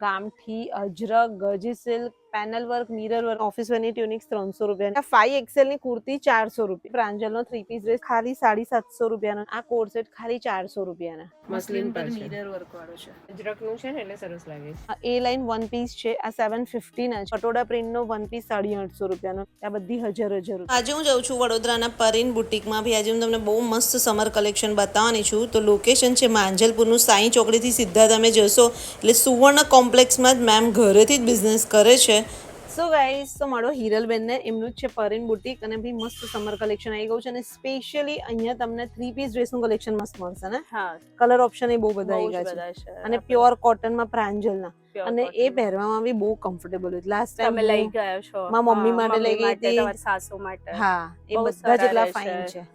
ગામઠી, ajrak, gajji silk, panel work, mirror work, office વેરની tunics 300 રૂપિયા. 5XL ની કુર્તી 400 રૂપિયા. પ્રાંજલનો 3 પીસ ડ્રેસ ખાલી 750 રૂપિયાનો. આ કોટ સેટ ખાલી 400 રૂપિયાના. મસ્લિન પર મિરર વર્ક વાળો છે. અજરકનું છે ને એટલે સરસ લાગે છે. એ લાઈન વન પીસ છે. આ 750 ના છે. પટોળા પ્રિન્ટનો વન પીસ 850 રૂપિયાનો. આ બધી હજાર રૂપિયા. આજે હું જાઉં છું વડોદરાના પરીન બુટીકમાં. ભી આજે હું તમને બહુ મસ્ત સમર કલેક્શન બતાવવાની છું. તો લોકેશન છે માંજલપુરનું. સાઈ ચોકડીથી સીધા તમે જશો એટલે સુવર્ણ કોમ્પ્લેક્સમાં જ મેમ ઘરેથી જ બિઝનેસ કરે છે. સો ગાઈઝ, તો મળો હિરલબેનને. એમનું જ છે પરીન બુટીક અને બી મસ્ત સમર કલેક્શન આવી ગયું છે અને સ્પેશિયલી અહીંયા તમને 3 પીસ ડ્રેસનું કલેક્શન મસ્ત મળશે ને. હા, કલર ઓપ્શન એ બહુ બધા આવી ગયા છે અને પ્યોર કોટનમાં પ્રાંજલના અને એ પહેરવામાં બી બહુ કમ્ફર્ટેબલ હોય. લાસ્ટ ટાઈમ તમે લઈ ગયા છો મારા મમ્મી માટે લઈ ગઈ હતી, તમારી સાસુ માટે. હા, એ બધા જેટલા ફાઇન છે.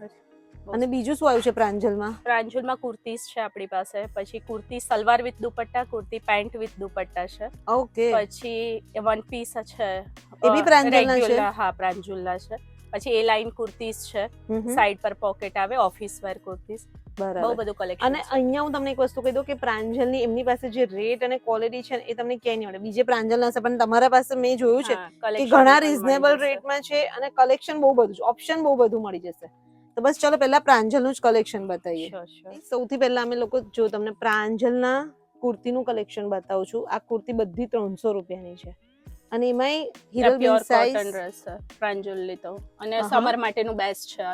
અને બીજું શું આવ્યું છે પ્રાંજલમાં? પ્રાંજલમાં કુર્તીઝ છે આપણી પાસે. પછી kurti salwar with dupatta, kurti pant with dupatta છે. ઓકે. પછી વન પીસ છે, એ બી પ્રાંજલના છે. હા, પ્રાંજલના છે. પછી એ લાઈન કુર્તીઝ છે, સાઈડ પર પોકેટ આવે, ઓફિસ વેર કુર્તીઝ. બહુ બધું કલેક્શન. અને અહીંયા હું તમને એક વસ્તુ કહી દઉં કે પ્રાંજલની એમની પાસે જે રેટ અને ક્વોલિટી છે એ તમને ક્યાંય નહીં મળે. બીજે પ્રાંજલ હશે પણ તમારા પાસે મેં જોયું છે કે ઘણા રીઝનેબલ રેટમાં છે અને કલેક્શન બહુ બધું છે, ઓપ્શન બહુ બધું મળી જશે. તો બસ ચલો પહેલા પ્રાંજલનું જ કલેક્શન બતાવીએ. સૌથી પહેલા અમે લોકો જો તમને પ્રાંજલના કુર્તીનું કલેક્શન બતાવું છું. આ કુર્તી બધી 300 રૂપિયાની છે અને એમાંય હિરલબેન સાઈઝ કોટન ડ્રેસ છે પ્રાંજલની તો, અને સમર માટેનું બેસ્ટ છે.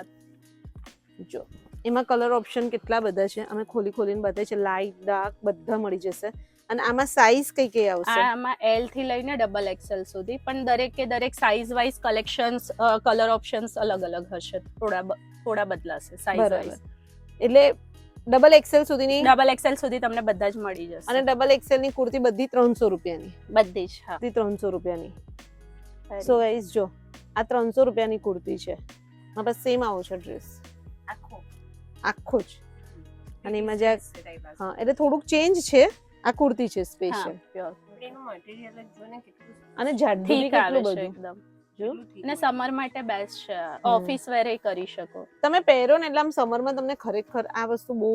જો એમાં કલર ઓપ્શન કેટલા બધા છે, અમે ખોલીને બતાવીએ છે. લાઇટ, ડાર્ક બધા મળી જશે. અને આમાં સાઈઝ કઈ કઈ આવશે? આમાં L થી લઈને ડબલ XL સુધી, પણ દરેક size wise collections, colour options અલગ અલગ હશે. થોડા બદલાશે સાઈઝ વાઇઝ. એટલે ડબલ XL સુધીની, ડબલ XL સુધી તમને બધા જ મળી જશે. અને ડબલ XL ની કુર્તી બધી 300 રૂપિયાની. બધી જ, હા, 300 રૂપિયાની. સો ગાઈસ જો આ 300 રૂપિયાની કુર્તી છે. મારા પાસે સેમ આવો છે ડ્રેસ આખો જ. અને એમાં જે હા એટલે થોડુંક ચેન્જ છે. આ કુર્તી છે સ્પેશિયલ પ્યોર. એનું મટીરીયલ જ જો ને કેટલું, અને જાડું બી કેટલું બધું એકદમ. અને સમર માટે બેસ્ટ છે. ઓફિસ વેર એ કરી શકો તમે. પહેરો ને એટલે આમ સમરમાં તમને ખરેખર આ વસ્તુ બહુ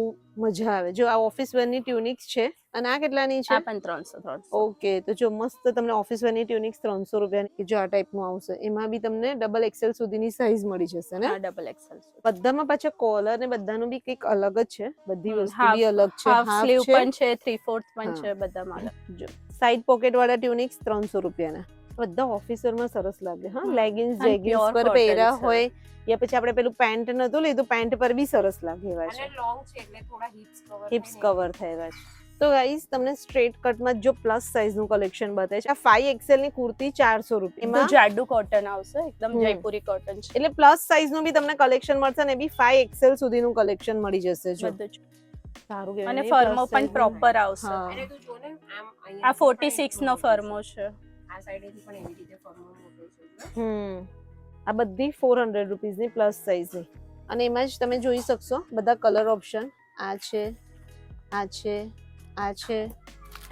મજા આવે. જો આ ઓફિસ વેરની ટ્યુનિક્સ છે અને આ કેટલાની છે? આ પણ 300. ઓકે, તો જો મસ્ત તમને ઓફિસ વેરની ટ્યુનિક્સ 300 રૂપિયાની જો આ ટાઈપનું આવશે. એમાં બી તમને ડબલ XL સુધીની સાઈઝ મળી જશે ને. હા, ડબલ XL. બધામાં પાછા કોલર ને બધાનું બી કંઈક અલગ જ છે. બધી વસ્તુ બી અલગ છે. હાફ સ્લીવ પણ છે, 3/4 પણ છે, બધામાં અલગ. જો સાઈડ પોકેટ વાળા ટ્યુનિક્સ 300 રૂપિયાના. બધા ઓફિસરમાં સરસ લાગે. હા, લેગિન્સ જેગિન્સ પર પહેર્યા હોય યા પછી આપણે પેલું પેન્ટ નતું લીધું, પેન્ટ પર બી સરસ લાગે એવા છે. અને લોંગ છે એટલે થોડા હિપ્સ કવર થયેલા છે. તો ગાઈસ તમને સ્ટ્રેટ કટમાં જો પ્લસ સાઈઝ નું કલેક્શન બતાવે છે. આ 5XL ની કુર્તી 400 રૂપિયામાં. જાડુ કોટન આવશે, એકદમ જયપુરી કોટન છે. એટલે પ્લસ સાઈઝ નું બી તમને કલેક્શન મળશે ને, એ બી 5XL સુધીનું કલેક્શન મળી જશે. જો સારું કહેવાય. અને ફર્મો પણ પ્રોપર આવશે. અને તું જો ને આમ આ 46 નો ફર્મો છે. આ સાઈડેથી પણ એવી રીતે ફર્મો મોટો છે. આ બધી 400 રૂપીસની પ્લસ સાઈઝની. અને એમાં જ તમે જોઈ શકશો બધા કલર ઓપ્શન. આ છે, આ છે, આ છે,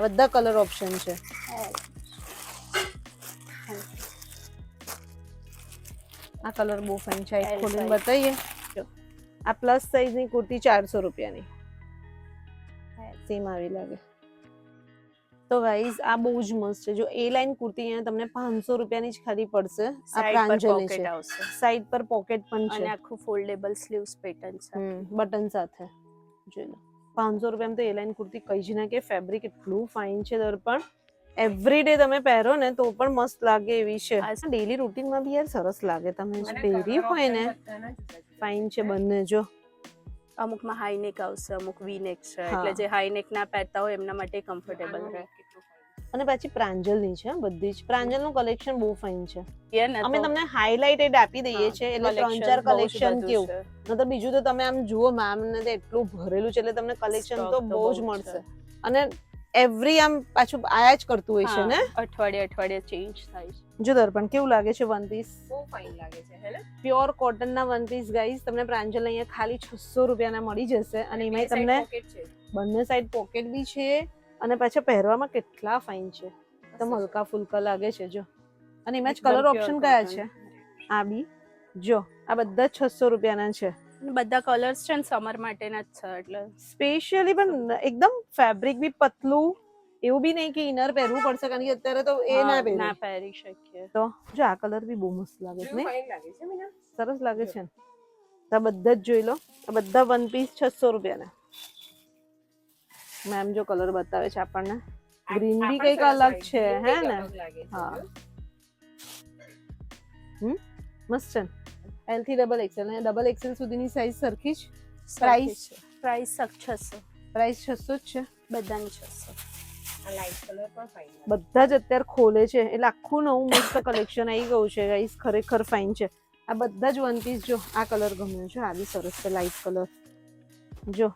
બધા કલર ઓપ્શન છે. આ કલર બહુ ફાઇન છે. એક ખોલીને બતાવીએ. જો આ પ્લસ સાઈઝની કુર્તી 400 રૂપિયાની સેમ આવી લાગે. તો ગાઈઝ આ બહુ જ મસ્ત છે. જો એ લાઈન કુર્તી અહીંયા તમને 500 રૂપિયાની જ ખાલી પડશે. આ પ્રાંજલની છે. સાઈડ પર પોકેટ પણ છે અને આખું ફોલ્ડેબલ સ્લીવ્સ પેટર્ન છે, બટન સાથે. જોઈ લો 500 રૂપિયામાં તો એ લાઈન કુર્તી કઈ જ ના કે. ફેબ્રિક એટલું ફાઇન છે. દર્પણ એવરી ડે તમે પહેરો ને તો પણ મસ્ત લાગે એવી છે. ડેલી રૂટીનમાં બી યાર સરસ લાગે. તમે પહેરી હોય ને ફાઇન છે બંને. જો અમુકમાં હાઈ નેક આવશે, અમુક વી નેક છે, એટલે જે હાઈ નેક ના પહેરતા હોય એમના માટે કમ્ફર્ટેબલ રહે. અને પછી પ્રાંજલની છે બધી જ. પ્રાંજલનું કલેક્શન બહુ ફાઇન છે. અમે તમને હાઇલાઇટેડ આપી દઈએ છીએ એટલે 3-4 કલેક્શન કેવું. તો બીજું તો તમે આમ જુઓ મેમ ને એટલું ભરેલું છે એટલે તમને કલેક્શન તો બહુ જ મળશે. અને એવરી આમ પાછું આયા જ કરતું હોય છે ને. અઠવાડિયે ચેન્જ થાય છે. જો દર્પણ કેવું લાગે છે વન પીસ? બહુ ફાઇન લાગે છે હે ને. પ્યોર કોટન ના વન પીસ ગાઈસ તમને પ્રાંજલ અહીંયા ખાલી 600 રૂપિયાના મળી જશે. અને એમાં તમને બંને સાઈડ પોકેટ બી છે અને પાછા પહેરવામાં કેટલા ફાઇન છે. એકદમ હલકા ફુલકા લાગે છે. જો અને એમાં જ કલર ઓપ્શન કયા છે? આ બી જો આ બધા 600 રૂપિયાના છે. બધા કલર્સ છે ને સમર માટેના જ છે એટલે સ્પેશિયલી. પણ એકદમ ફેબ્રિક બી પતલું એવું બી નહીં કે ઇનર પહેરવું પડશે કારણ કે અત્યારે તો એ ના પહેરે. ના પહેરી શકીએ. તો જો આ કલર બી બહુ મસ્ત લાગે છે ને, સરસ લાગે છે ને. તો આ બધા જ જોઈ લો, આ બધા 1 પીસ 600 રૂપિયાના. મેમ જો કલર બતાવે છે આપણને, ગ્રીન બી કઈક અલગ છે હે ને. હા મસ્ત છે. એલ થી ડબલ એક્સેલ અને ડબલ એક્સેલ સુધીની સાઈઝ સરખી જ. Price price 600. પ્રાઇસ 600 જ છે બધાની 600. આ લાઈટ કલર પણ ફાઇન. બધા જ અત્યારે ખોલે છે એટલે આખું નવું મસ્ત કલેક્શન આવી ગયું છે ગાઈસ, ખરેખર ફાઇન છે. આ બધા જ 1 પીસ જો આ કલર ગમ્યો છે, આ બી સરસ છે લાઈટ કલર. જો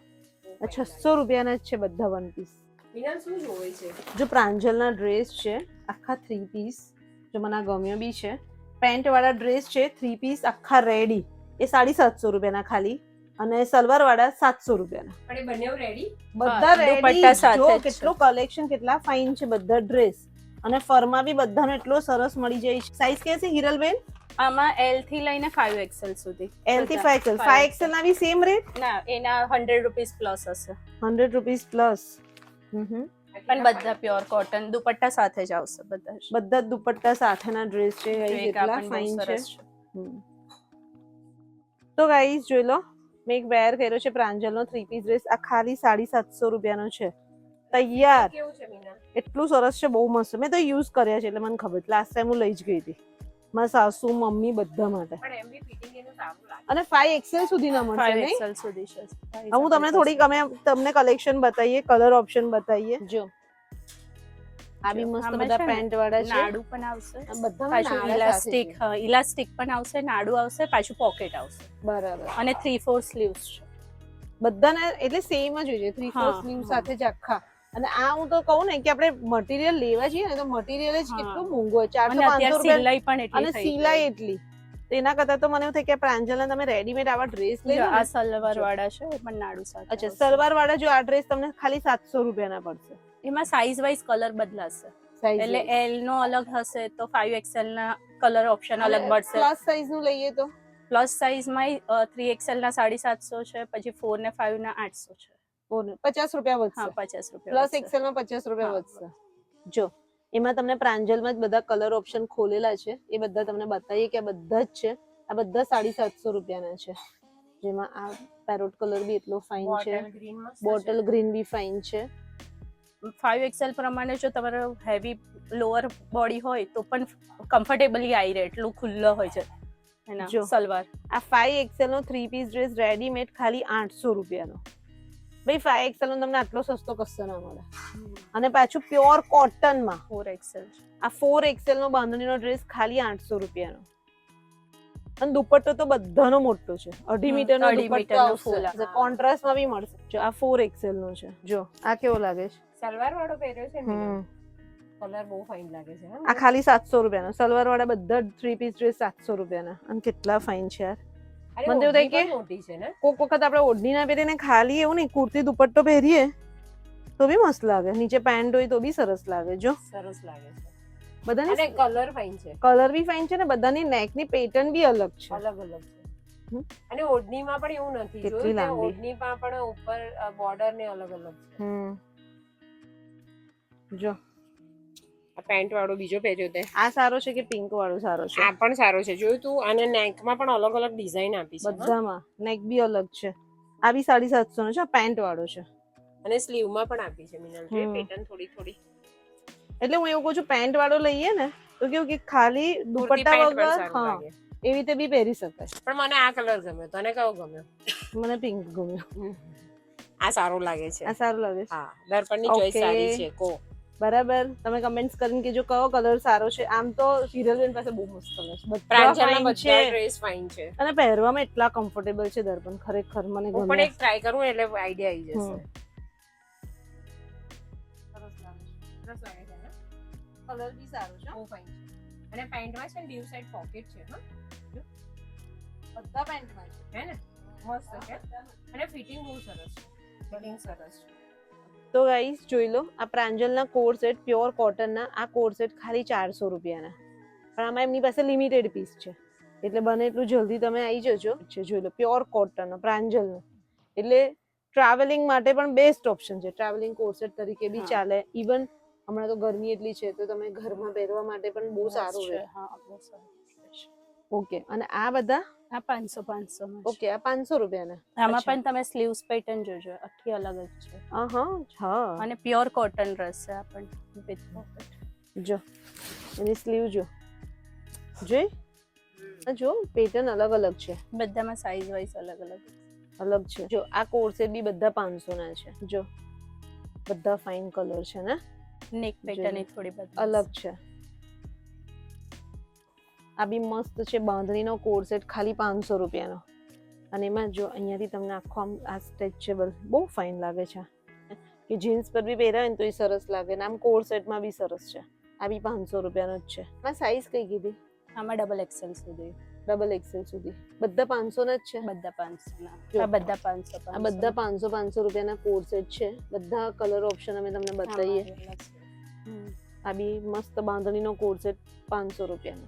આ 600 રૂપિયાના જ છે બધા 1 પીસ. વિનાલ શું જોવે છે? જો પ્રાંજલના ડ્રેસ છે આખા 3 પીસ, જો મને આ ગમ્યો બી છે. પેન્ટ વાળા ડ્રેસ છે 3 પીસ આખા રેડી, એ 750 રૂપિયાના ખાલી. અને સલવાર વાળા 700 રૂપિયાના. પણ એ બંને રેડી? બધા દુપટ્ટા રેડી. સાથે જો જ છે. કેટલો કલેક્શન, કેટલા ફાઇન છે બધા ડ્રેસ. અને ફરમાં બી બધાનો એટલો સરસ મળી જાય છે. સાઈઝ કે છે હિરલબેન? આમાં L થી લઈને 5XL સુધી. L થી 5XL. 5XL ના બી સેમ રેટ? ના, એના 100 રૂપીસ પ્લસ હશે. 100 રૂપીસ પ્લસ. પણ બધા પ્યોર કોટન દુપટ્ટા સાથે જ આવશે બધા જ. બધા જ દુપટ્ટા સાથેના ડ્રેસ છે ગાઈસ, એક કેટલા આપણને બહુ ફાઇન છે. સરસ છે. તો ગાઈસ જોઈ લો, મેં એક વેર કર્યો છે પ્રાંજલનો 3 પીસ ડ્રેસ, આ ખાલી 750 રૂપિયાનો છે તૈયાર. કેવું છે વિનાલ? એટલું સરસ છે, બહુ મસ્ત. મેં તો યુઝ કર્યા છે એટલે મને ખબર છે. લાસ્ટ ટાઈમ હું લઈ જ ગઈ હતી મારા સાસુ મમ્મી બધા માટે. પણ એમ બી ફિટિંગ એનું સારું લાગે. અને 5XL સુધી ના મળશે નહીં? 5XL સુધી છે. હું તમને થોડીક અમે તમને કલેક્શન બતાવીએ, કલર ઓપ્શન બતાવીએ. જો આ બી મસ્ત આમાં બધા છે ને પેન્ટ વાળા છે. નાડુ પણ આવશે, બધા પાછું ઇલાસ્ટિક ઇલાસ્ટિક પણ આવશે, નાડુ આવશે, પાછું પોકેટ આવશે. બરાબર. અને 3/4 સ્લીવ્સ છે બધાને એટલે સેમ જ હોય છે 3/4 સ્લીવ સાથે જ આખા. અને આ હું તો કહું ને કે આપણે મટીરિયલ લેવા જઈએ ને તો મટીરિયલ જ કેટલું મોંઘું હોય, 400-500 રૂપિયા. સિલાઈ પણ અને સિલાઈ એટલી. તો એના કરતા તો મને એવું થાય કે પ્રાંજલના તમે રેડીમેડ આવા ડ્રેસ લઈ લો. આ સલવાર વાળા છે એ પણ નાડુ સાથે. અચ્છા, સલવાર વાળા જો આ ડ્રેસ તમને ખાલી 700 રૂપિયાના પડશે. એમાં સાઈઝ વાઇઝ કલર બદલાશે. સાઈઝ એટલે L નો અલગ હશે તો 5XL ના કલર ઓપ્શન અલગ મળશે. પ્લસ સાઈઝ નું લઈએ તો પ્લસ સાઈઝ માં 3XL ના 750 છે, પછી 4 ને 5 ના 800 છે. 50 રૂપિયા વધશે. હા, 50 રૂપિયા પ્લસ XL માં 50 રૂપિયા હા. વધશે. જો એમાં તમને પ્રાંજલમાં જ બધા કલર ઓપ્શન ખોલેલા છે, એ બધા તમને બતાવીએ કે આ બધા જ છે. આ બધા 750 રૂપિયાના છે, જેમાં આ પેરોટ કલર બી એટલો ફાઇન છે, બોટલ ગ્રીન મસ્ત છે. બોટલ ગ્રીન બી ફાઇન છે. 5XL પ્રમાણે જો તમારો હેવી લોઅર બોડી હોય તો પણ કમ્ફર્ટેબલી આવી રહે, એટલું ખુલ્લો હોય છે એના જો. સલવાર. આ 5XL નો 3 પીસ ડ્રેસ રેડીમેડ ખાલી 800 રૂપિયાનો. ભાઈ 5XL નો તમને આટલો સસ્તો કશો ના મળે. અને પાછું પ્યોર કોટન માં 4XL છે. આ 4XL નો બાંધણીનો ડ્રેસ ખાલી 800 રૂપિયાનો. અને દુપટ્ટો તો બધાનો મોટો છે, 2.5 મીટરનો 2.5 દુપટ્ટો મીટરનો ફૂલ. આવશે. કોન્ટ્રાસ્ટમાં બી મળશે. જો આ 4XL નો છે. જો આ કેવો લાગે છે? સલવાર વાળો પહેર્યો છે ને, કલર બહુ ફાઇન લાગે છે. આ ખાલી 700 રૂપિયાનો. સલવાર વાળા બધા 3 પીસ ડ્રેસ 700 રૂપિયાના. અને કેટલા ફાઇન છે યાર. અરે મને તો એવું થાય કે મોટી છે ને. કોક વખત આપણે ઓઢણી ના પહેરીને ખાલી એવું નહીં, કુર્તી દુપટ્ટો પહેરીએ તો બી મસ્ત લાગે. નીચે પેન્ટ હોય તો બી સરસ લાગે. જો સરસ લાગે છે. બધાની અને કલર ફાઇન છે. કલર બી ફાઇન છે ને બધાની નેકની પેટર્ન બી અલગ છે. અલગ અલગ છે. અને ઓઢણીમાં પણ એવું નથી, કેટલી જોયું તે લાંબી. ઓઢણીમાં પણ ઉપર બોર્ડર ને અલગ અલગ છે. જો આ પેન્ટ વાળો બીજો પહેર્યો તે, આ સારો છે કે પિંક વાળો સારો છે? આ પણ સારો છે. જોયું તું? અને નેકમાં પણ અલગ અલગ ડિઝાઇન આપી છે. બધામાં નેક બી અલગ છે. આ બી 750 નો છે, પેન્ટ વાળો છે. અને સ્લીવમાં પણ આપી છે મિનલ. જો પેટર્ન થોડી થોડી. એટલે હું એવું કહું છું પેન્ટ વાળો લઈએ ને તો કેવું કે ખાલી દુપટ્ટા વગર હા એવી રીતે બી પહેરી શકાય. પણ મને આ કલર ગમ્યો. તને કયો ગમ્યો? મને પિંક ગમ્યો. આ સારું લાગે છે. આ સારું લાગે છે. હા, દર્પણની ચોઈસ સારી છે. કો બરાબર. તમે કમેન્ટ્સ કરીને કહેજો કયો કલર સારો છે. આમ તો હિરલબેન પાસે બહુ મસ્ત કલર છે, બધા પ્રાંજલના fine બધા છે ડ્રેસ ફાઇન છે. અને પહેરવામાં એટલા કમ્ફર્ટેબલ છે દર્પણ, ખરેખર મને હું પણ ગમે. એક ટ્રાય કરું એટલે આઈડિયા આવી જશે. સરસ લાગે છે. સરસ લાગે છે ને? કલર બી સારો છે. બહુ ફાઇન છે. અને પેન્ટમાં છે ને ડીવ સાઈડ પોકેટ છે. હા, બધા પેન્ટમાં છે. હે ને? મસ્ત છે. અને ફિટિંગ બહુ સરસ છે. ફિટિંગ સરસ છે. તો ગાઈસ જોઈ લો, આ પ્રાંજલના કોર સેટ પ્યોર કોટનના આ કોર સેટ ખાલી 400 રૂપિયાના. પણ આમાં એમની પાસે લિમિટેડ પીસ છે, એટલે બને એટલું જલ્દી તમે આવી જજો. જોઈ લો, પ્યોર કોટનનો પ્રાંજલનો. એટલે ટ્રાવેલિંગ માટે પણ બેસ્ટ ઓપ્શન છે. ટ્રાવેલિંગ કોર્સેટ તરીકે બી હા. ચાલે. ઇવન હમણાં તો ગરમી એટલી છે તો તમે ઘરમાં પહેરવા માટે પણ બહુ સારું રહે. હા બહુ સારું રહેશે. ઓકે, અને આ બધા આ 500 માં છે. ઓકે, આ 500 રૂપિયાના. આમાં અચ્છા. પણ તમે સ્લીવ્સ પેટર્ન જોજો, આખી અલગ જ છે. હા. અને પ્યોર કોટન રહેશે આ પણ વિથ પોકેટ. જો એની સ્લીવ જોઈ જો પેટર્ન અલગ અલગ છે, બધામાં સાઈઝ વાઇઝ અલગ અલગ છે. જો આ કોર્સેટ બી બધા 500 ના છે. જો બધા ફાઇન કલર છે ને, નેક પેટર્ન એ થોડી બધી અલગ છે. આ બી મસ્ત છે બાંધણીનો કોર્સેટ, ખાલી 500 રૂપિયાનો. અને એમાં જો અહીંયાથી તમને આખો આમ આ સ્ટ્રેચેબલ બહુ ફાઇન લાગે છે કે જીન્સ પર બી પહેરાય ને તો એ સરસ લાગે ને આમ કોર્સેટમાં બી સરસ છે. આ બી 500 રૂપિયાનો જ છે. આ સાઈઝ કઈ કીધી? આમાં ડબલ એક્સેલ સુધી. ડબલ એક્સેલ સુધી બધા 500 ના જ છે. બધા 500 ના. જો. આ બધા 500 આ બધા 500 રૂપિયાના કોર્સેટ છે. બધા કલર ઓપ્શન અમે તમને બતાવીએ. આ બી મસ્ત બાંધણીનો કોર્સેટ 500 રૂપિયાનો.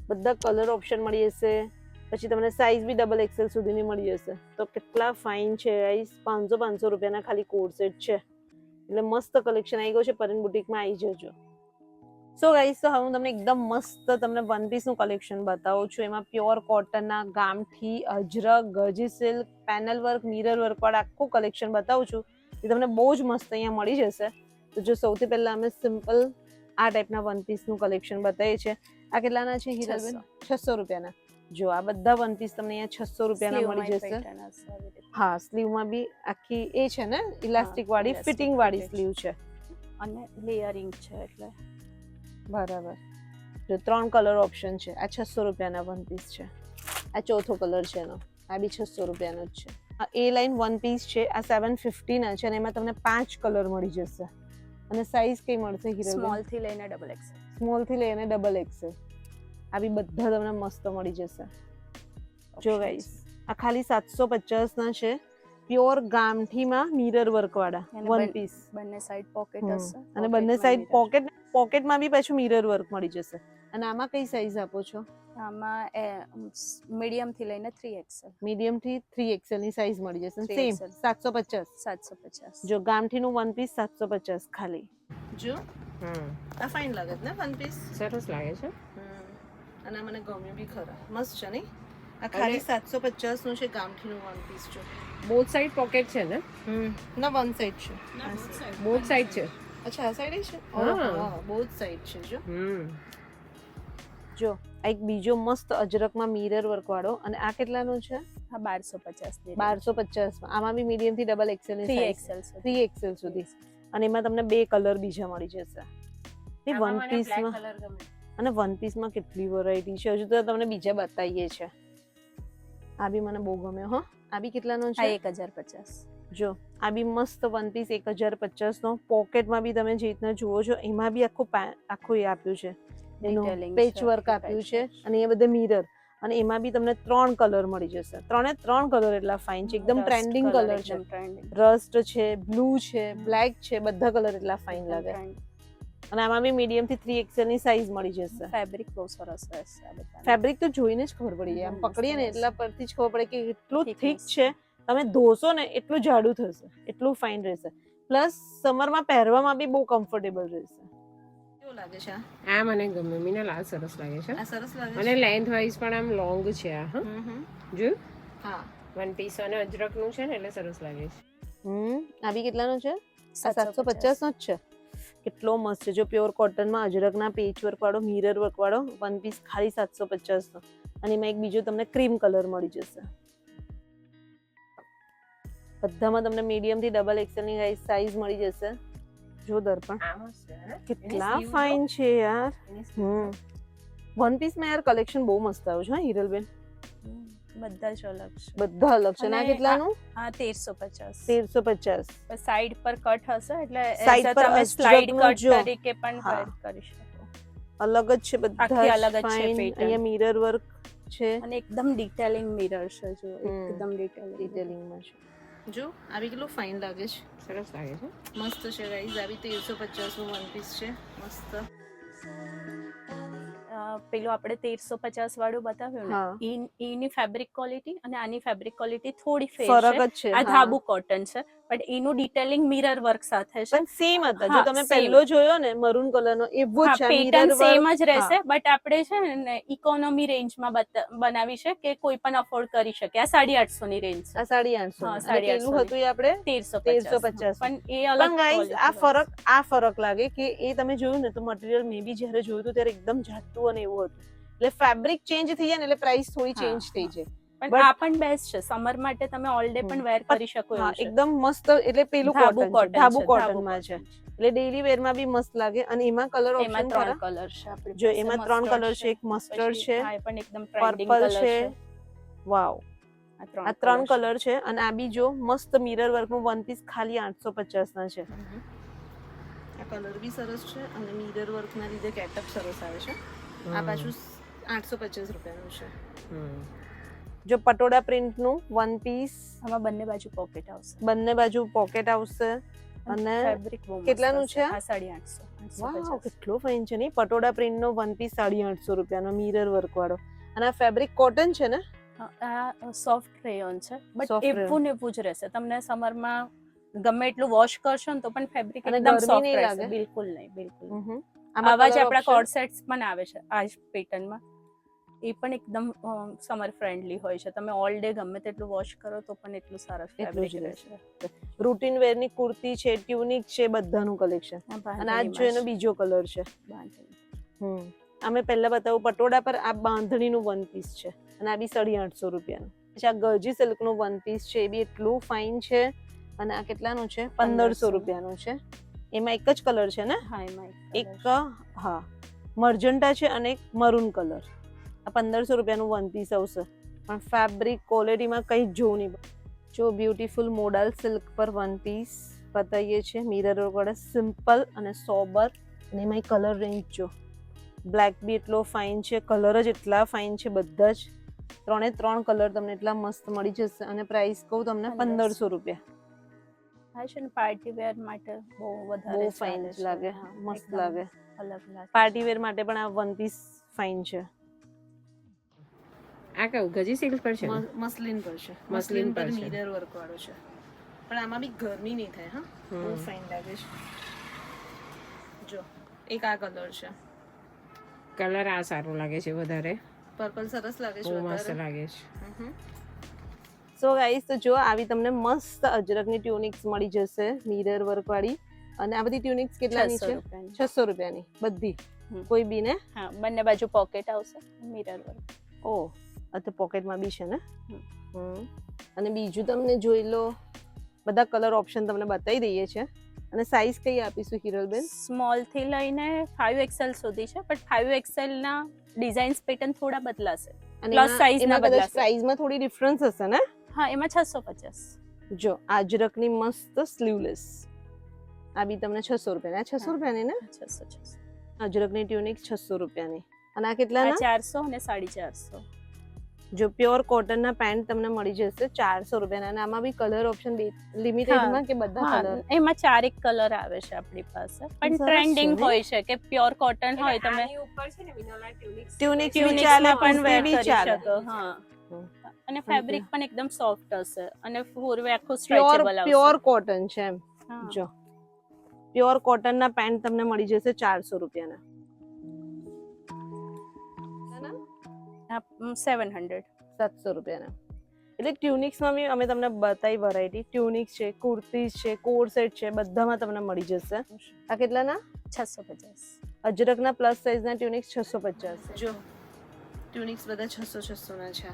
બધા કલર ઓપ્શન મળી જશે. પછી તમને સાઈઝ બી ડબલ એક્સેલ સુધીની મળી જશે. તો કેટલા ફાઇન છે ગાઈસ. 500 રૂપિયાના ખાલી કોર્સેટ છે. એટલે મસ્ત કલેક્શન આવી ગયું છે. પરીન બુટીકમાં આવી જજો. સો ગાઈસ, તો હવે હું તમને એકદમ મસ્ત તમને વન પીસનું કલેક્શન બતાવું છું. એમાં પ્યોર કોટનના ગામઠી, ajrak, gajji silk, panel work, mirror work વાળા આખું કલેક્શન બતાવું છું. એ તમને બહુ જ મસ્ત અહીંયા મળી જશે. તો જો સૌથી પહેલા અમે સિમ્પલ આ ટાઈપના વન પીસનું કલેક્શન બતાવીએ છીએ. આ કેટલાના છે હિરલબેન? 600 રૂપિયાના. જો આ બધા વન પીસ તમને અહીંયા 600 રૂપિયાના મળી જશે. હા, સ્લીવમાં બી આખી એ છે ને ઇલાસ્ટિક વાળી, ફિટિંગ વાળી સ્લીવ છે અને લેયરિંગ છે એટલે બરાબર. જો 3 કલર ઓપ્શન છે. આ 600 રૂપિયાના વન પીસ છે. આ ચોથો કલર છે એનો. આ બી 600 રૂપિયાનો જ છે. આ એ લાઇન વન પીસ છે. આ 750 ના છે અને એમાં તમને 5 કલર મળી જશે. અને સાઈઝ કઈ મળશે હિરલબેન? સ્મોલ થી લઈને ડબલ એક્સેલ. સ્મોલ થી લઈને ડબલ એક્સેલ. આ બી બધા તમને મસ્ત મળી જશે. જો ગાઈસ, આ ખાલી 750 ના છે. પ્યોર ગામઠીમાં મિરર વર્ક વાળા વન પીસ. બંને સાઈડ પોકેટ હશે અને બંને સાઈડ પોકેટમાં બી પાછું મિરર વર્ક મળી જશે. અને આમાં કઈ સાઈઝ આપો છો? આમાં મીડિયમ થી લઈને 3XL. મીડિયમ થી 3XL ની સાઈઝ મળી જશે. 3XL. સેમ 750. 750. જો ગામઠીનું વન પીસ 750 ખાલી. જો આ ફાઇન લાગે છે ને વન પીસ? સરસ લાગે છે. અને મને ગમ્યું બી ખરા. મસ્ત છે નહીં? આ ખાલી 750 નું છે ગામઠીનું વન પીસ. જો બોથ સાઈડ પોકેટ છે ને? ના વન સાઈડ છે. બોથ સાઈડ છે. અચ્છા, આ સાઈડ છે? હા. હા, બોથ સાઈડ છે. જો હમ. જો આ એક બીજો મસ્ત અજરકમાં મિરર વર્ક વાળો. અને આ કેટલાનો છે? હા 1250. 1250 માં. આમાં બી મીડિયમ થી ડબલ એક્સેલ ની સાઈઝ. 3XL. 3XL સુધી. અને એમાં તમને 2 કલર બીજા મળી જશે. એ વન પીસમાં અને વન પીસમાં કેટલી વેરાયટી છે. હજુ તો તમને બીજા બતાવીએ છે. આ બી મને બહુ ગમ્યો. હા, આ બી કેટલાનો છે? 1050. જો આ બી મસ્ત વન પીસ 1050 નો. પોકેટમાં બી તમે જે રીતના જુઓ છો એમાં બી આખું એ આપ્યું છે. એનું પેચ વર્ક આપ્યું છે. અને એ બધે મિરર. અને એમાં બી તમને 3 કલર મળી જશે. 3 કલર એટલા ફાઇન છે. એકદમ ટ્રેન્ડિંગ કલર છે. રસ્ટ છે, બ્લુ છે, બ્લેક છે. બધા કલર એટલા ફાઇન લાગે. અને આમાં બી મીડિયમ થી 3XL ની સાઈઝ મળી જશે. ફેબ્રિક બહુ સરસ રહેશે આ બધા. ફેબ્રિક તો જોઈને જ ખબર પડી જાય. આમ પકડીએ ને એટલા પરથી જ ખબર પડે કે એટલું થીક Thickness. છે. તમે ધોશો ને એટલું જાડું થશે. એટલું ફાઇન રહેશે. પ્લસ સમરમાં પહેરવામાં બી બહુ કમ્ફર્ટેબલ રહેશે. કેવું લાગે છે આ મને ગમે. મીનલ આ સરસ લાગે છે. આ સરસ લાગે અને લેન્થ વાઇઝ પણ આમ લોંગ છે આ. હા, જો હા. વન પીસ અને અજરક નું છે ને એટલે સરસ લાગે છે. આ બી કેટલાનો છે? 750 નો જ છે. કેટલો મસ્ત છે. જો પ્યોર કોટનમાં અજરકના પેચ વર્ક વાળો, મિરર વર્ક વાળો વન પીસ ખાલી 750 નો. અને એમાં એક બીજો તમને ક્રીમ કલર મળી જશે. બધામાં તમને મીડિયમ થી ડબલ એક્સેલ ની સાઈઝ મળી જશે. જો દર્પણ આ મસ્ત છે ને? કેટલા ફાઇન છે યાર. વન પીસ માં યાર કલેક્શન બહુ મસ્ત આવ્યું છે. હા હિરલબેન, બધા જ અલગ છે. બધા અલગ છે. ના અને કેટલાનું? હા 1350. 1350. સાઈડ પર કટ હશે એટલે Side પર તમે અજરકનું સ્લાઇડ કટ જો. તરીકે પણ હા. વેર કરી શકો. અલગ જ છે બધા. આખી અલગ જ છે ફાઇન. pattern. અહીંયા મિરર વર્ક છે. અને એકદમ ડિટેલિંગ મિરર છે. જો એકદમ ડિટેલિંગ. ડિટેલિંગમાં છે. જો આવી કેટલું ફાઇન લાગે છે. સરસ લાગે છે. મસ્ત છે ગાઈઝ. આવી 1350 નું વન પીસ છે. મસ્ત. પેલું આપણે 1350 વાળું બતાવ્યું હા. ને એની ફેબ્રિક ક્વોલિટી અને આની ફેબ્રિક ક્વોલિટી થોડી ફેર ફરક છે. જ છે. આ હા. ધાબુ કોટન છે બટ એનું ડિટેલિંગ મિરર વર્ક સાથે છે. પણ સેમ હતા. જો હા, તમે same. પહેલો જોયો ને મરૂન કલરનો એવો જ છે. પેટર્ન મિરર સેમ વર્ક જ રહેશે બટ આપણે છે ને ઇકોનોમી રેન્જમાં બનાવી છે કે કોઈ પણ અફોર્ડ કરી શકે. આ 850 ની રેન્જ છે. આ 850 હા, અને પેલું 850 હતું એ આપણે 1350 1350 પણ એ અલગ પણ ગાઈઝ આ quality ફરક લાગે કે એ તમે જોયું ને તો મટીરિયલ મે બી જ્યારે જોયું હતું ત્યારે એકદમ જાડું અને એવું હતું. એટલે ફેબ્રિક ચેન્જ થઈ જાય ને એટલે પ્રાઇસ થોડી હા, ચેન્જ થઈ જાય. પણ but- આ પણ બેસ્ટ છે. સમર માટે તમે ઓલ ડે પણ વેર કરી શકો હા, એવું છે. એકદમ મસ્ત. એટલે પેલું ધાબુ કોટન છે, ધાબુ છે, કોટનમાં છે. એટલે ડેઈલી વેર માં બી મસ્ત લાગે. અને એમાં કલર એમાં ઓપ્શન 3 ખરા? કલર છે આપણી જો પાસે. એમાં 3 કલર છે. એક મસ્ટર્ડ પછી છે, આ પણ એકદમ ટ્રેન્ડિંગ પર્પલ કલર છે. છે. વાવ, આ 3 કલર કલર છે. અને આ બી જો મસ્ત મિરર વર્કનું વન પીસ ખાલી 850 ના છે. આ કલર બી સરસ છે અને મિરર વર્કના લીધે કેટઅપ સરસ આવે છે. આ પાછું 850 રૂપિયાનું છે. જો પટોળા પ્રિન્ટનું વન પીસ, આમાં બંને બાજુ પોકેટ આવશે બંને બાજુ પોકેટ આવશે. અને ફેબ્રિક કેટલાનું છે? આ 850. વાવ, કેટલો ફાઇન છે ને. પટોળા પ્રિન્ટનો વન પીસ 850 રૂપિયાનો મિરર વર્ક વાળો. અને આ ફેબ્રિક કોટન છે ને? આ સોફ્ટ રેયોન છે બટ Soft rayon. એવું ને એવું જ રહેશે. તમને સમરમાં ગમે એટલું વોશ કરશો ને તો પણ ફેબ્રિક અને એકદમ ગરમી સોફ્ટ નહીં રહેશે. લાગે? બિલકુલ નહીં, બિલકુલ નહીં. આમાં આવા જ colour આપણા option? કોડ સેટ્સ પણ આવે છે આ જ પેટર્નમાં. એ પણ એકદમ સમર ફ્રેન્ડલી હોય છે. તમે ઓલ ડે ગમે તેટલું વોશ કરો તો પણ એટલું સરસ એટલું ફેબ્રિક જ રહેશે. રૂટીન વેરની કુર્તી છે, ટ્યુનિક છે, બધાનું કલેક્શન. અને આ જો એનો બીજો કલર છે. અમે પહેલા બતાવું પટોળા પર. આ બાંધણીનું વન પીસ છે અને આ બી 850 રૂપિયાનું. પછી આ ગરજી સિલ્કનું વન પીસ છે, એ બી એટલું ફાઇન છે. અને આ કેટલાનું છે? 1500 રૂપિયાનું છે. એમાં એક જ કલર છે ને? હા, એમાં એક હા મર્જન્ટા છે અને એક મરૂન કલર. આ 1500 રૂપિયાનું વન પીસ આવશે. પણ ફેબ્રિક ક્વોલિટીમાં કંઈ જ જોવું નહીં. જો બ્યુટીફુલ મોડાલ સિલ્ક પર વન પીસ બતાવીએ છીએ. મિરર વડે સિમ્પલ અને સોબર. અને એમાં કલર રેન્જ જો બ્લેક બી એટલો ફાઇન છે, કલર જ એટલા ફાઇન છે બધા જ. 3 કલર તમને એટલા મસ્ત મળી જશે. અને પ્રાઇસ કહું તમને 1500 રૂપિયા. હા છે ને, પાર્ટી વેર માટે બહુ વધારે બહુ ફાઇન લાગે, મસ્ત લાગે. અલગ લાગે. પાર્ટી વેર માટે પણ આ વન પીસ ફાઇન છે. આ કેવું ગજી સિલ્ક પર છે? મસલિન પર છે. મસલિન પર છે. મિરર વર્ક વાળો છે. પણ આમાં બી ગરમી નહીં થાય. હા, બહુ ફાઇન લાગે છે. જો એક આ કલર છે. કલર આ સારું લાગે છે વધારે. પર્પલ સરસ લાગે છે બહુ મસ્ત વધારે. લાગે છે. સો ગાઈસ, તો જો આવી તમને મસ્ત અજરકની ટ્યુનિક્સ મળી જશે મિરર વર્ક વાળી. અને આ બધી ટ્યુનિક્સ કેટલાની છે? 600 રૂપિયાની બધી. કોઈ બી ને? હા, બંને બાજુ પોકેટ આવશે. Mirror work. ઓ, તો પોકેટમાં બી છે ને. અને બીજું તમને જોઈ લો. બધા કલર ઓપ્શન તમને બતાવી દઈએ છે. અને સાઈઝ કઈ આપીશું હિરલબેન? સ્મોલ થી લઈને 5XL સુધી છે બટ 5XL ના ડિઝાઇન્સ પેટર્ન થોડા બદલાશે. અને પ્લસ સાઈઝ ના કદાચ બદલાશે. પ્રાઇસમાં થોડી ડિફરન્સ હશે ને? હા, એમાં 650. જો આજરકની મસ્ત સ્લીવલેસ. આ બી તમને 600 રૂપિયા. 600 રૂપિયાની ને? 600. અજરકની ટ્યુનિક 600 રૂપિયાની. અને આ આ કેટલાના? 400 અને 450. જો પ્યોર કોટનના પેન્ટ તમને મળી જશે 400 રૂપિયાના. અને આમાં બી કલર ઓપ્શન લિમિટેડમાં કે બધા કલર? એમાં 4 કલર આવે છે આપણી પાસે. પણ સરસ ટ્રેન્ડિંગ છે ને? હોય છે કે પ્યોર કોટન હોય તમે આની ઉપર છે ને વિનોલા ટ્યુનિક્સ ટ્યુનિક્સ બી ચાલે, પણ વેર બી કરી ચાલે. શકો. હા, અને ફેબ્રિક પણ એકદમ સોફ્ટ હશે અને ફોરવે આખું પ્યોર સ્ટ્રેચેબલ આવશે. પ્યોર કોટન છે એમ. હા. જો પ્યોર કોટનના પેન્ટ તમને મળી જશે 400 રૂપિયાના. 700. 700 રૂપિયાના. એટલે ટ્યુનિક્સમાં બી અમે તમને બતાવી વેરાયટી. ટ્યુનિક્સ છે, કુર્તીઝ છે, કોડ સેટ છે, બધામાં તમને મળી જશે. આ કેટલાના? 650. અજરકના પ્લસ સાઇઝના ટ્યુનિક્સ 650. જો ટ્યુનિક્સ બધા 600 ના છે.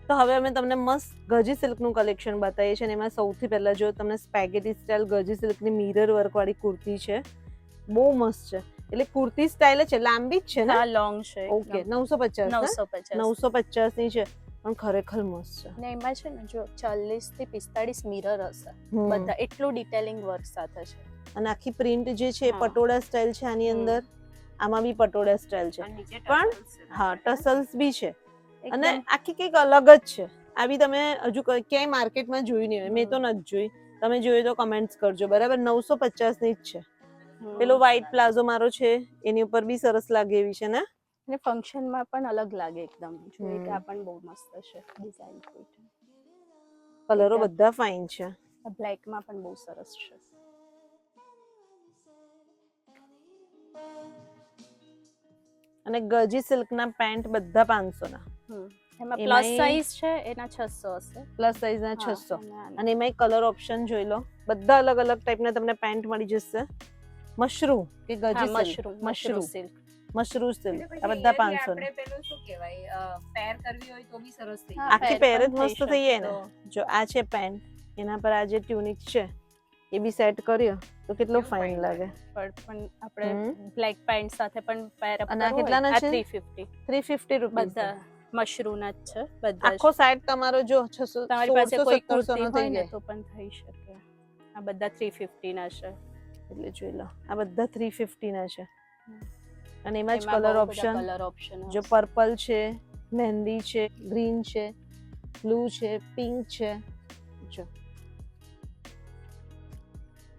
તો હવે અમે તમને મસ્ત ગજી સિલ્કનું કલેક્શન બતાવીએ છીએ. અને એમાં સૌથી પહેલા જો તમને સ્પેગેટી સ્ટાઇલ ગજી સિલ્કની મિરર વર્ક વાળી કુર્તી છે. બહુ મસ્ત છે. એટલે કુર્તી સ્ટાઇલ છે, લાંબી જ છે ને? હા, લોંગ છે. ઓકે, 950. 950. 950 ની છે. પણ ખરેખર મસ્ત છે. ને એમાં છે ને જો 40 થી 45 મિરર હશે. બધા એટલું ડિટેલિંગ વર્ક સાથે છે. અને આખી પ્રિન્ટ જે છે હા. પટોળા સ્ટાઇલ છે આની અંદર. આમાં બી પટોળા સ્ટાઇલ છે. પણ હા, ટસલ્સ બી છે. અને આખી કંઈક અલગ જ છે. આ બી તમે હજુ ક્યાંય માર્કેટમાં જોઈ નહીં હોય. મેં તો નથી જોઈ. તમે જોઈ તો કમેન્ટ્સ કરજો. બરાબર, 950 ની જ છે. પેલો વ્હાઈટ પ્લાઝો મારો છે એની ઉપર બી સરસ લાગે એવી છે ને. અને ફંક્શનમાં પણ અલગ લાગે એકદમ. જો એક હમ. આ પણ બહુ મસ્ત છે ડિઝાઇન. કલરો એકદમ. બધા ફાઇન છે. આ બ્લેકમાં પણ બહુ સરસ છે. અને ગજી સિલ્ક ના પેન્ટ બધા 500 ના. એમાં પ્લસ એમાંય- સાઇઝ છે એના 600 હશે. પ્લસ સાઇઝ ના હા, 600. અને આના. અને એમાંય કલર ઓપ્શન જોઈ લો, બધા અલગ અલગ ટાઈપના તમને પેન્ટ મળી જશે. મશરૂમ કે હા, ગજી સિલ્ક, મશરૂમ સિલ્ક. મશરૂમ સિલ્ક, એટલે આ પછી બધા એનાથી 500 આપણે પેલું શું કહેવાય પેર કરવી હોય તો બી સરસ થઈ હા, જાય. આખી પેર પેર જ પણ થઈ મસ્ત થઈ જાય ને. શકે. જો આ છે પેન્ટ, એના પર આ જે ટ્યુનિક છે એ બી સેટ કર્યો તો કેટલો કેવું ફાઇન fine લાગે. પણ આપણે હમ. બ્લેક પેન્ટ સાથે પણ પેર અપ અને આ કરવો હોય કેટલાના આ છે? 350. 350 રૂપીસ. બધા મશરૂના જ છે બધા જ. આખો સેટ તમારો જો 600 તમારી પાસે 1600 કોઈ 1700 કુર્તી નો હોય થઈ ને જાય. તો પણ થઈ શકે. આ બધા 350 ના છે. એટલે જોઈ લો, આ બધા 350 ના છે. અને એમાં જ એમાં કલર બહુ બધા ઓપ્શન, કલર ઓપ્શન જો પર્પલ છે, મહેંદી છે, ગ્રીન છે, બ્લુ છે, પિંક છે. જો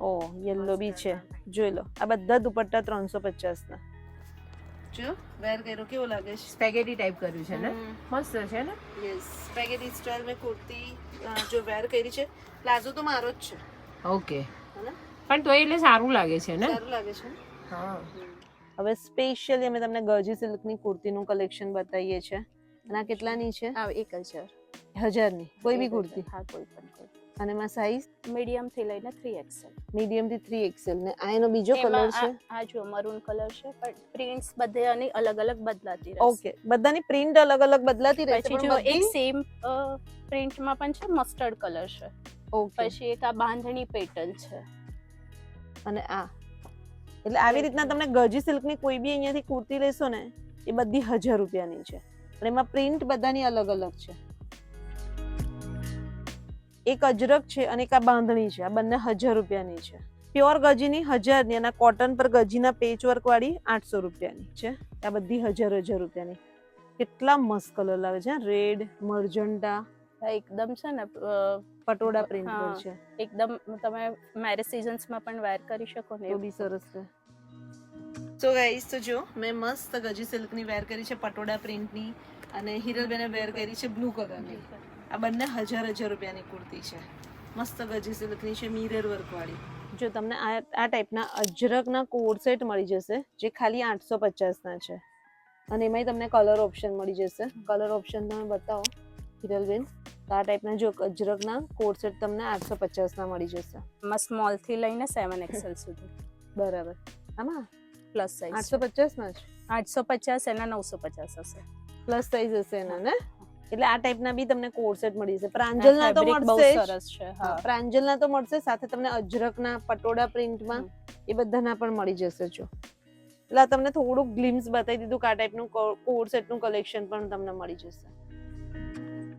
ઓ યલો બી છે. જોઈ લો, આ બધા દુપટ્ટા 350 ના. જો વેર કર્યો કેવો લાગે છે? સ્પેગેટી ટાઈપ કર્યું છે ને, હમ. મસ્ત છે ને. યસ, સ્પેગેટી સ્ટાઇલ મેં કુર્તી જો વેર કરી છે. પ્લાઝો તો મારો જ છે. ઓકે, હે પણ તો એટલે સારું લાગે છે ને. સારું લાગે છે. હા. હવે સ્પેશિયલી અમે તમને ગજી સિલ્કની કુર્તીનું કલેક્શન બતાવીએ છીએ. અને આ કેટલાની છે? હા 1000. 1000 ની કોઈ બી 1000. કુર્તી. હા, કોઈ પણ કોઈ. અને એમાં સાઈઝ મીડિયમ થી લઈને 3XL. મીડિયમ થી 3XL. ને આ એનો બીજો કલર એમાં છે. આ જો મરૂન કલર છે પણ પ્રિન્ટ્સ બધે આની અલગ અલગ બદલાતી રહેશે. ઓકે, બધાની પ્રિન્ટ અલગ અલગ બદલાતી રહેશે પછી પણ જો એક બધી સેમ પ્રિન્ટમાં પણ છે મસ્ટર્ડ કલર છે. ઓકે. પછી એક આ બાંધણી પેટર્ન છે. અને આ એટલે આવી રીતના તમને ગજી સિલ્કની કોઈ બી અહીંયાથી કુર્તી લેશો ને એ બધી 1000 રૂપિયાની છે. પણ એમાં પ્રિન્ટ બધાની અલગ અલગ છે. એક અજરક છે અને એક આ બાંધણી છે. આ બંને 1000 રૂપિયાની છે. પ્યોર ગજીની 1000 ની અને કોટન પર ગજીના પેચ વર્ક વાળી 800 રૂપિયાની છે. આ બધી 1000 રૂપિયાની. કેટલા મસ્ત કલર લાગે છે. રેડ, મર્જન્ટા, એકદમ છે ને પટોળા પ્રિન્ટ પર હા, છે. એકદમ તમે મેરેજ સિઝન્સમાં પણ વેર કરી શકો ને તો બી સરસ છે. સો ગાઈસ, તો જો મેં મસ્ત ગજી સિલ્કની વેર કરી છે, પટોળા પ્રિન્ટની, અને હિરલબેને વેર કરી છે બ્લુ કલરની. આ બંને 1000 રૂપિયાની કુર્તી છે. મસ્ત ગજી સિલ્કની છે, મિરર વર્ક વાળી. જો તમને આ ટાઈપના અજરકના કોડ સેટ મળી જશે જે ખાલી 850 ના છે. અને એમાંય તમને કલર ઓપ્શન મળી જશે. કલર ઓપ્શન તમે બતાવો હિરલબેન. તો આ ટાઈપના જો અજરકના કોડ સેટ તમને 850 ના મળી જશે. એમાં સ્મોલ થી લઈને 7XL સુધી. બરાબર. આમાં પ્લસ સાઇઝ 850 ના છે. 850 એના 950 હશે. પ્લસ સાઇઝ હશે એના ને. એટલે આ ટાઈપના બી તમને કોડ સેટ મળી જશે. આ પ્રાંજલના તો ફેબ્રિક બહુ મળશે જ. સરસ છે. હા, હા, પ્રાંજલના તો મળશે, સાથે તમને અજરકના પટોળા પ્રિન્ટમાં એ બધાના પણ મળી જશે. જો એટલે આ તમને થોડુંક ગ્લિમ્સ બતાવી દીધું કે આ ટાઈપનું કોડ સેટનું કલેક્શન પણ તમને મળી જશે.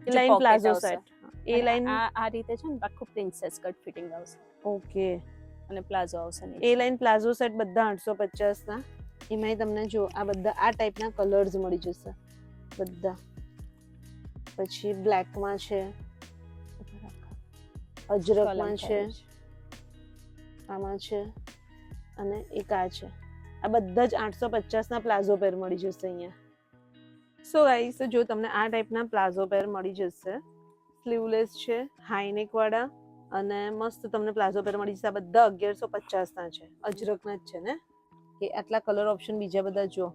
એ લાઈન પ્લાઝો સેટ. એ લાઈન આ રીતે છે ને આખું પ્રિન્સેસ કટ ફિટિંગ આવશે. ઓકે. અને પ્લાઝો આવશે ને એ લાઈન પ્લાઝો સેટ બધા 850 ના. એમાંય તમને જો આ બધા આ ટાઈપના કલર્સ મળી જશે બધા. પછી બ્લેકમાં છે, અજરકમાં છે, આમાં છે, અને એક આ છે. આ બધા જ 850 ના પ્લાઝો પેર મળી જશે અહીંયા. સો ગાઈસ, જો તમને આ ટાઈપના પ્લાઝો પેર મળી જશે, સ્લીવલેસ છે, હાઈનેક વાળા, અને મસ્ત તમને પ્લાઝો પેર મળી જશે. આ બધા 1150 ના છે. અજરકના જ છે ને. કે આટલા કલર ઓપ્શન બીજા બધા જો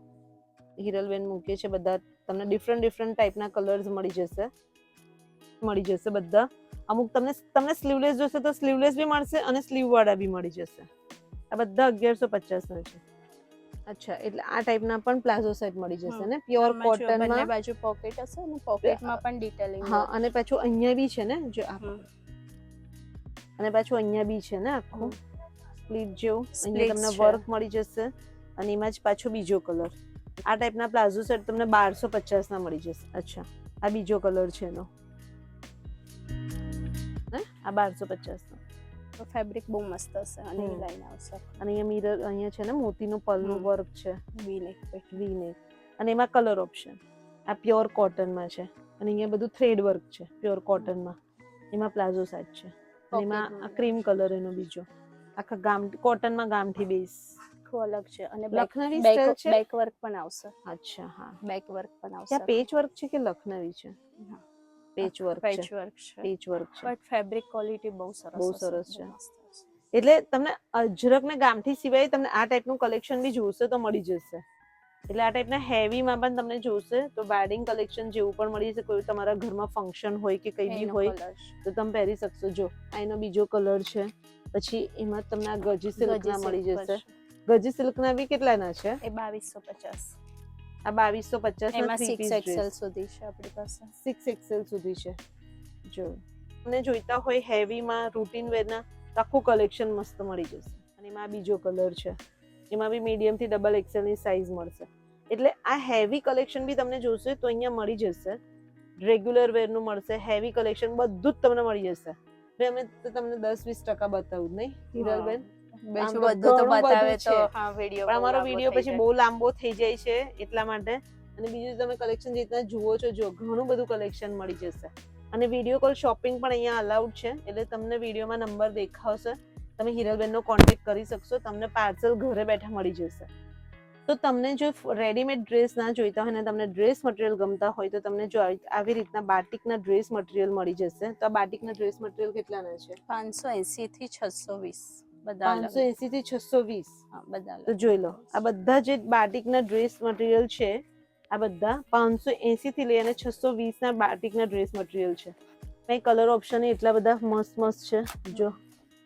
હિરલબેન મૂકે છે, બધા તમને ડિફરન્ટ ટાઈપના કલર્સ મળી જશે બધા. અમુક તમને સ્લીવલેસ જોશે તો સ્લીવલેસ બી મળશે અને સ્લીવ વાળા બી મળી જશે. આ બધા 1150 ના છે. અચ્છા, એટલે આ ટાઈપના પણ પ્લાઝો સેટ મળી જશે ને, પ્યોર કોટનમાં. બંને બાજુ પોકેટ હશે ને પોકેટમાં પણ ડિટેલિંગ. હા, અને પાછું અહીંયા બી છે ને જો આ, અને પાછું અહીંયા બી છે ને આખું સ્પ્લિટ જેવું. અહીંયા તમને વર્ક મળી જશે અને એમાં જ પાછો બીજો કલર. આ ટાઈપના પ્લાઝો સેટ તમને 1250 ના મળી જશે. અચ્છા, આ બીજો કલર છે એનો. આ 1250 નો. ફેબ્રિક બહુ મસ્ત હશે અને લાઈન આવશે. અને અહીંયા મિરર, અહીંયા છે ને મોતીનું પલ્લુનું વર્ક છે, વી-નેક. અને એમાં કલર ઓપ્શન. આ પ્યોર કોટનમાં છે અને અહીંયા બધું થ્રેડ વર્ક છે પ્યોર કોટનમાં. એમાં પ્લાઝો સેટ છે અને એમાં આ ક્રીમ કલર એનો બીજો. આખા કોટનમાં ગામઠી બેઝ આખું અલગ છે અને લખનવી સ્ટાઇલ છે. બેક વર્ક પણ આવશે. અચ્છા હા. બેક વર્ક પણ આવશે. ત્યાં પેચ વર્ક છે કે લખનવી છે? હા. પેચ વર્ક પેચ છે. વર્ક છે. પેચ વર્ક છે. બટ ફેબ્રિક ક્વોલિટી બહુ સરસ બહુ હશે, સરસ છે. બહુ મસ્ત હશે. એટલે તમને અજરક ને ગામઠી સિવાય તમને આ ટાઈપનું કલેક્શન બી જોશે તો મળી જશે. એટલે આ ટાઈપના હેવીમાં પણ તમને જોશે તો વેડિંગ કલેક્શન જેવું પણ મળી જશે. કોઈ તમારા ઘરમાં ફંક્શન હોય કે કંઈ બી એનો હોય colour છે. તો તમે પહેરી શકશો. જો આ એનો બીજો કલર છે. પછી એમાં તમને આ ગજી સિલ્કના મળી ગજી જશે. silk પર ગજી સિલ્કના બી કેટલાના છે? છે. એ 2250. આ 2250 ના એમાં 3 પીસ 6XL ડ્રેસ. સુધી છે આપણી પાસે. 6XL સુધી છે. જો તમને જોઈતા હોય હેવીમાં રૂટીન વેરના તો આખું કલેક્શન મસ્ત મળી જશે. અને એમાં બીજો કલર છે. એમાં બી મીડિયમ થી ડબલ એક્સેલ ની સાઈઝ મળશે. એટલે આ હેવી કલેક્શન બી તમને જોશે તો અહીંયા મળી જશે. રેગ્યુલર વેરનું મળશે, હેવી કલેક્શન બધું જ તમને મળી જશે. એટલે અમે તો તમને 10-20% બતાવું નહીં હિરલબેન? બીજું તો બધું તો ઘણું બતાવે બધું તો છે. હા વિડિયો પણ અમારો વિડીયો પછી બહુ લાંબો થઈ જાય છે એટલા માટે. અને બીજું તમે કલેક્શન જે રીતના જુઓ છો, જો ઘણું બધું કલેક્શન મળી જશે. અને વિડીયો કોલ શોપિંગ પણ અહીંયા અલાઉડ છે. એટલે તમને વિડીયોમાં નંબર દેખાશે, તમે હિરલબેનનો કોન્ટેક્ટ કરી શકશો. તમને પાર્સલ ઘરે બેઠા મળી જશે. તો તમને જો રેડીમેડ ડ્રેસ ના જોઈતા હોય ને તમને ડ્રેસ મટીરિયલ ગમતા હોય તો તમને જો આવી રીતના બાટિકના ડ્રેસ મટીરિયલ મળી જશે. તો આ બાટિકના ડ્રેસ મટીરિયલ કેટલાના છે? 580 થી 620 બધા અલગ. 580 થી 620. હા બધા તો અલગ. જોઈ લો, આ બધા જે બાટિકના ડ્રેસ મટીરિયલ છે આ બધા 580 થી લઈને 620 ના બાટિકના ડ્રેસ મટીરિયલ છે. કઈ કલર ઓપ્શન એટલા બધા મસ્ત મસ્ત છે. જો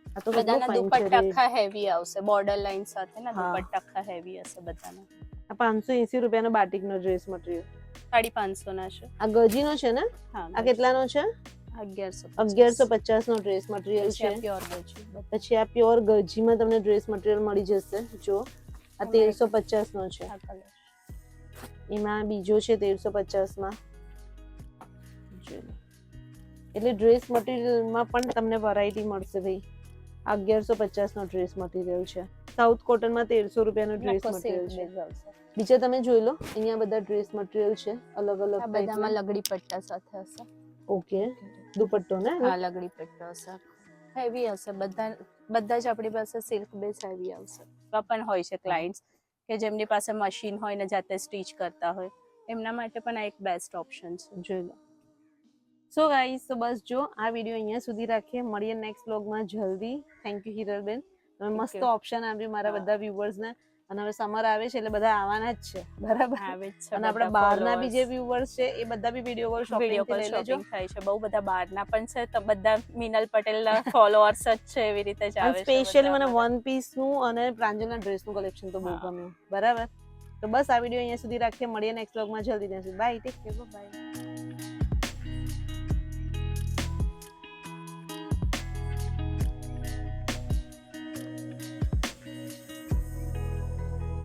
આ તો કેટલો બધાના ફાઇન છે. દુપટ્ટા આખા હેવી આવશે, બોર્ડર લાઈન સાથે ના હા. દુપટ્ટા આખા હેવી હશે બધાના. આ 580 રૂપિયાનો બાટિકનો ડ્રેસ મટીરિયલ. 550 ના છે. આ ગજીનો છે ને? હા આ કેટલાનો છે? 1150 નો ડ્રેસ મટીરિયલ છે. પ્યોર ગજી. પછી આ પ્યોર ગજીમાં તમને ડ્રેસ મટીરિયલ મળી જશે. જો આ 1350 નો છે. આ કલર એમાં બીજો છે 1350 માં. એટલે ડ્રેસ મટીરિયલમાં પણ તમને વેરાયટી મળશે ભાઈ. 1150 નો ડ્રેસ મટીરિયલ છે. સાઉથ કોટનમાં 1300 રૂપિયાનો ડ્રેસ મટીરિયલ છે. બીજા તમે જોઈ લો, અહીંયા બધા ડ્રેસ મટીરિયલ છે અલગ અલગ આ બધામાં લગડી પટ્ટા સાથે હશે. ઓકે, દુપટ્ટો ને? હા લગડી પટ્ટા હશે, હેવી હશે. બધા જ આપણી પાસે સિલ્ક બેઝ હેવી આવશે. તો પણ હોય છે ક્લાયન્ટ્સ કે જેમની પાસે મશીન હોય ને જાતે સ્ટીચ કરતા હોય, એમના માટે પણ આ એક બેસ્ટ ઓપ્શન છે. જોઈ લો. સો ગાઈસ, તો બસ જો આ વિડીયો અહીંયા સુધી રાખીએ. મળીએ નેક્સ્ટ વ્લોગમાં જલ્દી. થેન્ક યુ હિરલબેન, તમે મસ્ત ઓપ્શન આપ્યું મારા બધા વ્યુઅર્સને. અને હવે સમર આવે છે એટલે બધા આવવાના જ છે, બરાબર? આવે જ છે. અને આપણા બહારના બી જે વ્યુઅર્સ છે એ બધા બી video call video shopping call લઈ લેજો. શોપિંગ થાય છે. બહુ બધા બહારના પણ છે. તો બધા મિનલ પટેલના ફોલોઅર્સ જ છે, એવી રીતે જ આવે છે. સ્પેશિયલી મને વન પીસ નું અને પ્રાંજલના ડ્રેસનું કલેક્શન તો બહુ ગમ્યું, બરાબર? તો બસ આ વિડીયો અહીંયા સુધી રાખીએ. મળીએ નેક્સ્ટ વ્લોગમાં જલ્દી. Bye, take care, by.